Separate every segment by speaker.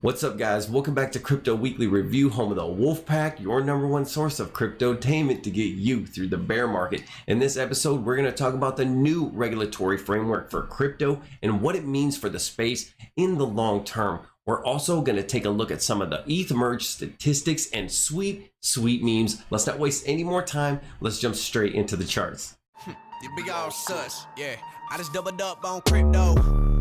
Speaker 1: What's up, guys? Welcome back to Crypto Weekly Review, home of the Wolfpack, your number one source of cryptotainment to get you through the bear market. In this episode, we're going to talk about the new regulatory framework for crypto and what it means for the space in the long term. We're also going to take a look at some of the ETH merge statistics and sweet memes. Let's not waste any more time. Let's jump straight into the charts.
Speaker 2: You big old sus, yeah. I just doubled up on crypto.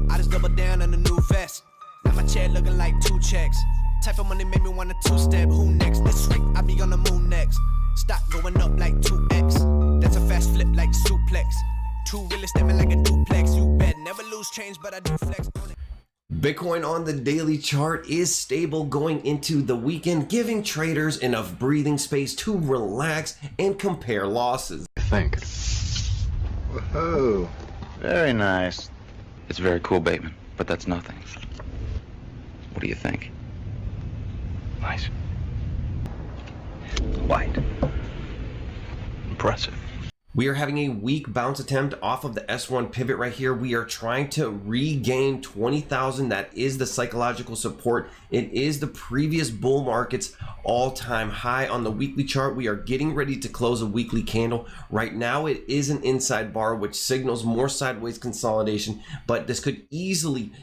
Speaker 2: I just doubled down on the new vest. Now my chair looking like 2 checks. Type of money made me want a 2-step. Who next? This week I be on the moon next. Stock going up like 2x. That's a fast flip like suplex. 2 really stepping like a duplex. You bet never lose change, but I do flex on it.
Speaker 1: Bitcoin on the daily chart is stable going into the weekend, giving traders enough breathing space to relax and compare losses.
Speaker 3: Think. Whoa, very nice.
Speaker 4: It's very cool, Bateman, but that's nothing. What do you think?
Speaker 3: Nice. Light. Impressive.
Speaker 1: We are having a weak bounce attempt off of the S1 pivot right here. We are trying to regain 20,000. That is the psychological support. It is the previous bull market's all-time high on the weekly chart. We are getting ready to close a weekly candle. Right now, it is an inside bar, which signals more sideways consolidation, but this could easily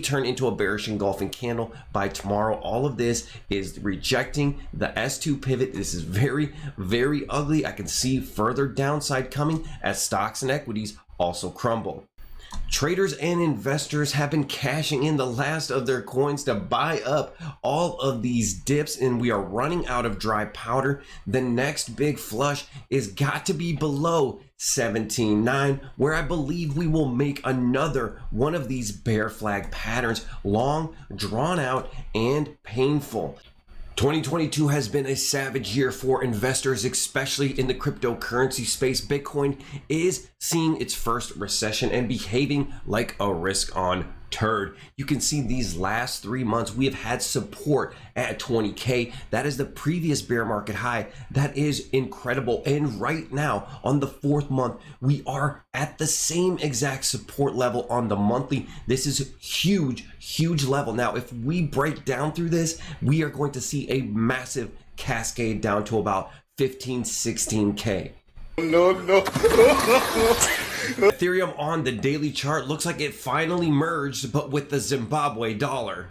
Speaker 1: turn into a bearish engulfing candle by tomorrow. All of this is rejecting the S2 pivot. This is very ugly. I can see further downside coming as stocks and equities also crumble. Traders and investors have been cashing in the last of their coins to buy up all of these dips, and we are running out of dry powder. The next big flush is got to be below 17.9, where I believe we will make another one of these bear flag patterns, long, drawn out, and painful. 2022 has been a savage year for investors, especially in the cryptocurrency space. Bitcoin is seeing its first recession and behaving like a risk-on turd. You can see these last 3 months we have had support at 20K. That is the previous bear market high. That is incredible. And right now on the 4th month, we are at the same exact support level on the monthly. This is huge level. Now, if we break down through this, we are going to see a massive cascade down to about 16K.
Speaker 5: No.
Speaker 1: Ethereum on the daily chart looks like it finally merged, but with the Zimbabwe dollar.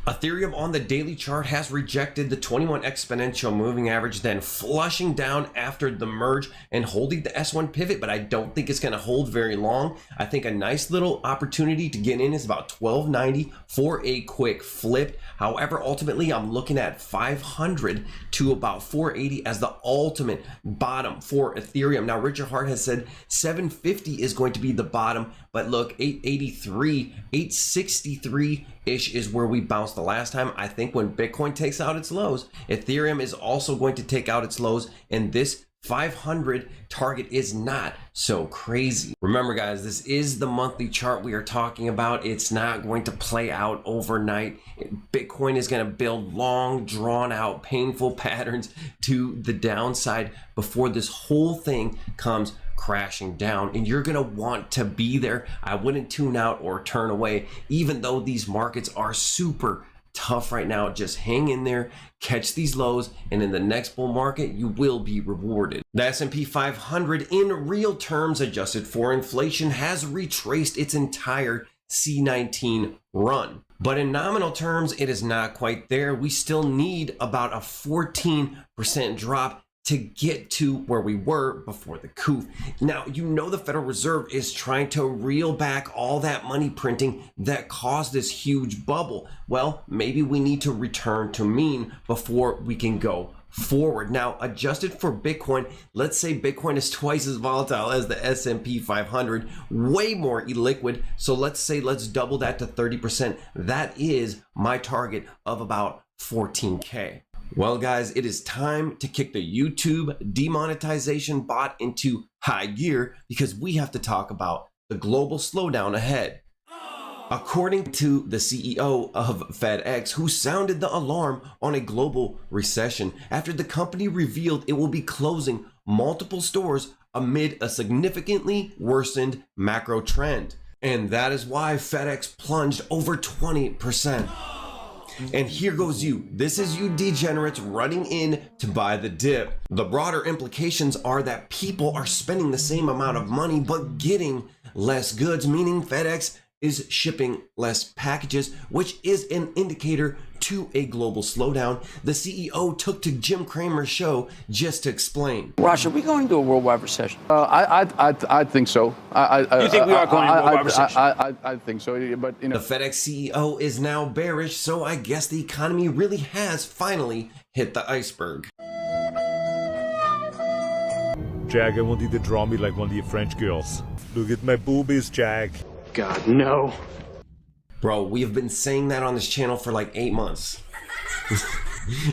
Speaker 1: Ethereum on the daily chart has rejected the 21 exponential moving average, then flushing down after the merge and holding the S1 pivot, but I don't think it's going to hold very long. I think a nice little opportunity to get in is about 1290 for a quick flip. However, ultimately, I'm looking at 500 to about 480 as the ultimate bottom for Ethereum. Now, Richard Hart has said 750 is going to be the bottom, but look, 883, 863-ish is where we bounced the last time. I think when Bitcoin takes out its lows, Ethereum is also going to take out its lows, and this 500 target is not so crazy. Remember, guys, this is the monthly chart we are talking about. It's not going to play out overnight. Bitcoin is going to build long, drawn out, painful patterns to the downside before this whole thing comes crashing down, and you're gonna want to be there. I wouldn't tune out or turn away, even though these markets are super tough right now. Just hang in there, catch these lows, and in the next bull market you will be rewarded. The S&P 500 in real terms, adjusted for inflation, has retraced its entire C19 run, but in nominal terms it is not quite there. We still need about a 14% drop to get to where we were before the coup. Now, you know the Federal Reserve is trying to reel back all that money printing that caused this huge bubble. Well, maybe we need to return to mean before we can go forward. Now, adjusted for Bitcoin, let's say Bitcoin is twice as volatile as the S&P 500, way more illiquid. So let's double that to 30%. That is my target of about 14K. Well, guys, it is time to kick the YouTube demonetization bot into high gear because we have to talk about the global slowdown ahead. According to the CEO of FedEx, who sounded the alarm on a global recession after the company revealed it will be closing multiple stores amid a significantly worsened macro trend. And that is why FedEx plunged over 20%. And here goes you. This is you degenerates running in to buy the dip. The broader implications are that people are spending the same amount of money but getting less goods, meaning FedEx is shipping less packages, which is an indicator to a global slowdown. The CEO took to Jim Cramer's show just to explain.
Speaker 5: Rosh, are we going to a worldwide recession?
Speaker 6: I think so.
Speaker 5: You think we are going to a worldwide recession?
Speaker 6: I think so, but you know.
Speaker 1: The FedEx CEO is now bearish, so I guess the economy really has finally hit the iceberg.
Speaker 7: Jag, I want you to draw me like one of your French girls. Look at my boobies, Jag.
Speaker 5: God, no.
Speaker 1: Bro, we have been saying that on this channel for like 8 months.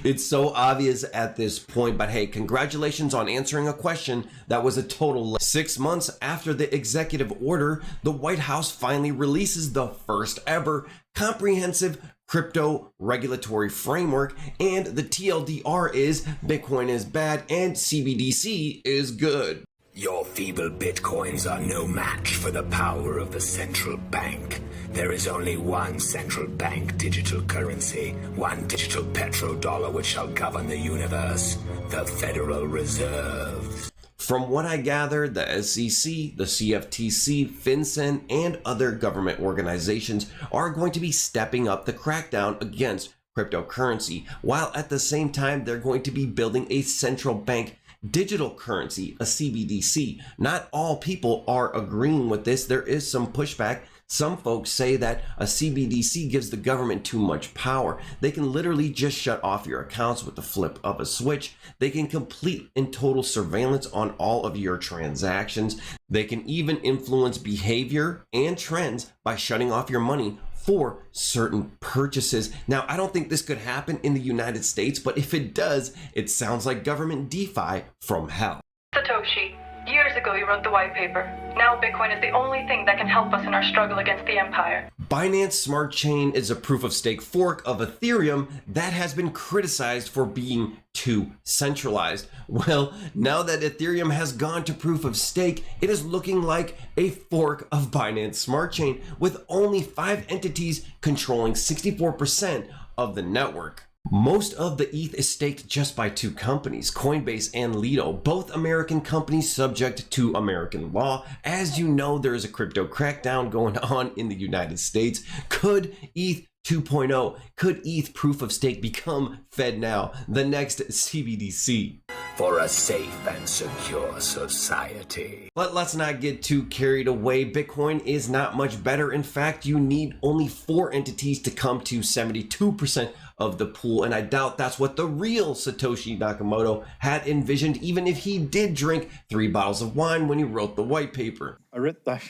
Speaker 1: It's so obvious at this point, but hey, congratulations on answering a question that was a total 6 months after the executive order. The White House finally releases the first ever comprehensive crypto regulatory framework, and the TLDR is Bitcoin is bad and CBDC is good.
Speaker 8: Your feeble bitcoins are no match for the power of the central bank. There is only one central bank digital currency, one digital petrodollar which shall govern the universe, the Federal Reserve.
Speaker 1: From what I gather, the SEC, the CFTC, FinCEN, and other government organizations are going to be stepping up the crackdown against cryptocurrency, while at the same time they're going to be building a central bank digital currency, a CBDC. Not all people are agreeing with this. There is some pushback. Some folks say that a CBDC gives the government too much power. They can literally just shut off your accounts with the flip of a switch. They can complete and total surveillance on all of your transactions. They can even influence behavior and trends by shutting off your money for certain purchases. Now, I don't think this could happen in the United States, but if it does, it sounds like government DeFi from hell.
Speaker 9: Satoshi, years ago you wrote the white paper. Now Bitcoin is the only thing that can help us in our struggle against the empire.
Speaker 1: Binance Smart Chain is a proof of stake fork of Ethereum that has been criticized for being too centralized. Well, now that Ethereum has gone to proof of stake, it is looking like a fork of Binance Smart Chain with only 5 entities controlling 64% of the network. Most of the ETH is staked just by 2 companies, Coinbase and Lido, both American companies subject to American law. As you know, there is a crypto crackdown going on in the United States. Could ETH 2.0, could ETH proof of stake become FedNow, the next CBDC?
Speaker 8: For a safe and secure society.
Speaker 1: But let's not get too carried away. Bitcoin is not much better. In fact, you need only 4 entities to come to 72% of the pool, and I doubt that's what the real Satoshi Nakamoto had envisioned, even if he did drink 3 bottles of wine when he wrote the white paper.
Speaker 10: I read that.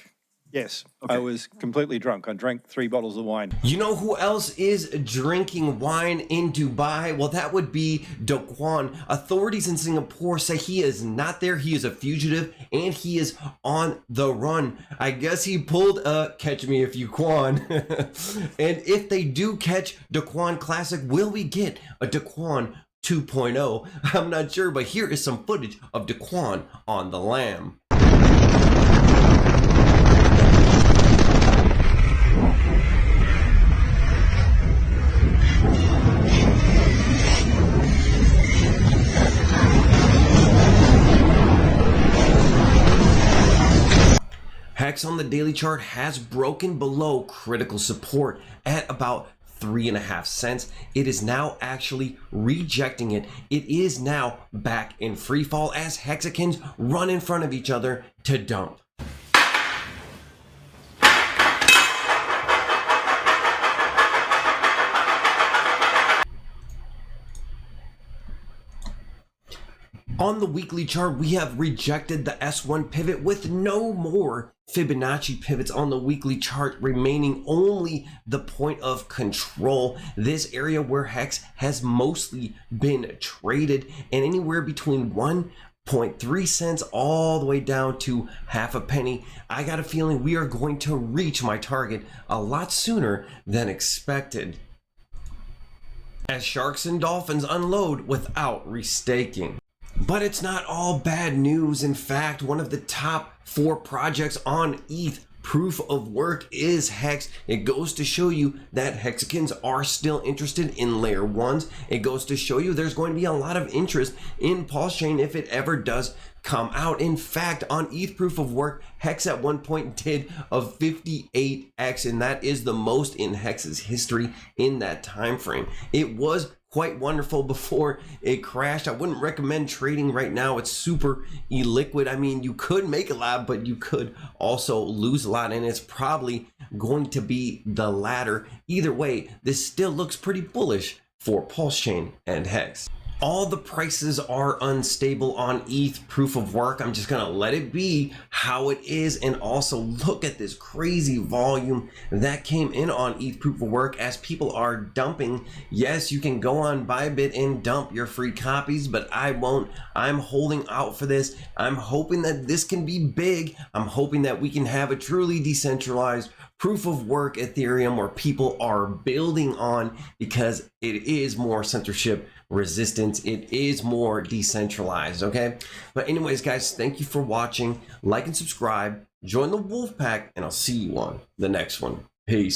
Speaker 10: Yes, okay. I was completely drunk. I drank 3 bottles of wine.
Speaker 1: You know who else is drinking wine in Dubai? Well, that would be Do Kwon. Authorities in Singapore say he is not there. He is a fugitive and he is on the run. I guess he pulled a Catch Me If You Kwon. And if they do catch Do Kwon Classic, will we get a Do Kwon 2.0? I'm not sure, but here is some footage of Do Kwon on the lam. Hex on the daily chart has broken below critical support at about 3.5 cents. It is now actually rejecting it. It is now back in free fall as hexagons run in front of each other to dump. On the weekly chart, we have rejected the S1 pivot with no more Fibonacci pivots on the weekly chart, remaining only the point of control. This area where Hex has mostly been traded, and anywhere between 1.3 cents all the way down to half a penny. I got a feeling we are going to reach my target a lot sooner than expected, as sharks and dolphins unload without restaking. But it's not all bad news. In fact, one of the top 4 projects on ETH proof of work is Hex. It goes to show you that Hexicans are still interested in layer 1s. It goes to show you there's going to be a lot of interest in Pulse Chain if it ever does come out. In fact, on ETH proof of work, Hex at one point did a 58x, and that is the most in Hex's history in that time frame. It was quite wonderful before it crashed. I wouldn't recommend trading right now. It's super illiquid. I mean, you could make a lot, but you could also lose a lot, and it's probably going to be the latter. Either way, this still looks pretty bullish for Pulse Chain and Hex. All the prices are unstable on ETH proof of work. I'm just gonna let it be how it is, and also look at this crazy volume that came in on ETH proof of work as people are dumping. Yes, you can go on Bybit and dump your free copies, but I won't. I'm holding out for this. I'm hoping that this can be big. I'm hoping that we can have a truly decentralized proof of work Ethereum where people are building on, because it is more censorship resistance. It is more decentralized. Okay, but anyways, guys, thank you for watching. Like and subscribe, join the wolf pack, and I'll see you on the next one. Peace.